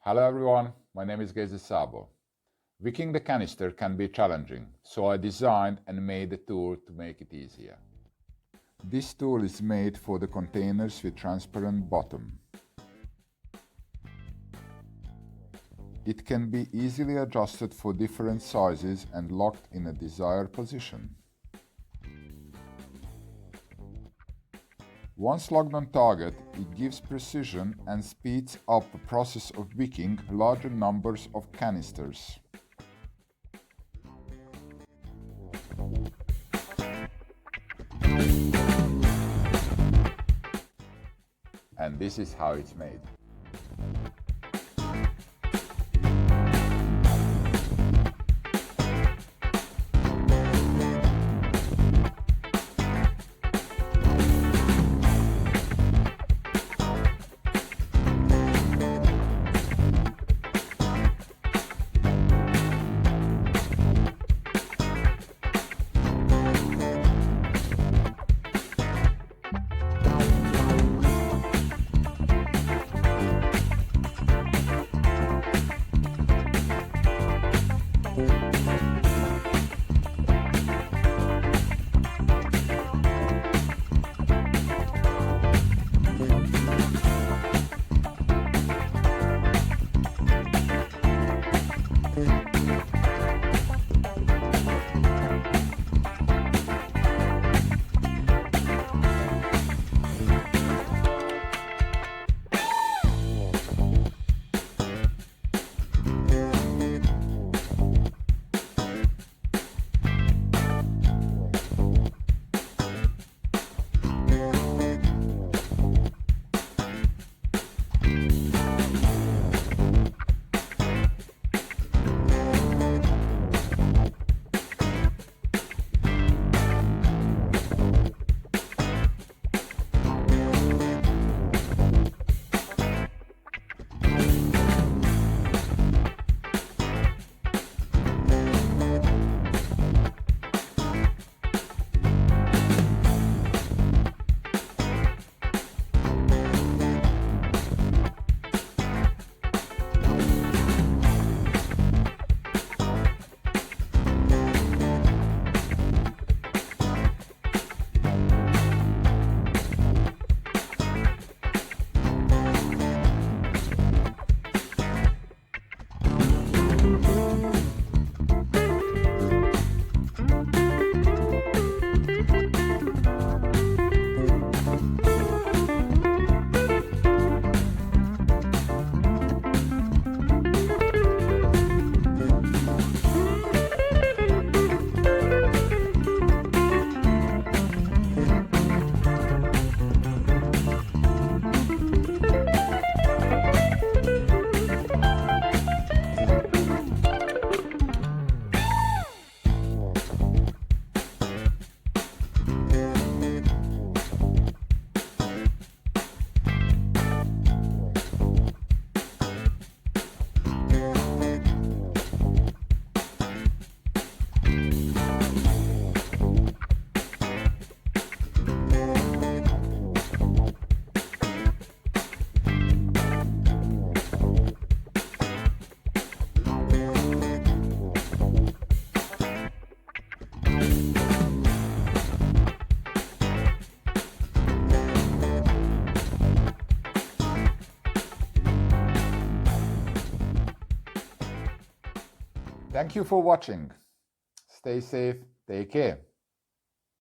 Hello everyone, my name is Geze Sabo. Wicking the canister can be challenging, so I designed and made a tool to make it easier. This tool is made for the containers with transparent bottom. It can be easily adjusted for different sizes and locked in a desired position. Once locked on target, it gives precision and speeds up the process of wicking larger numbers of canisters. And this is how it's made. Thank you for watching. Stay safe, take care.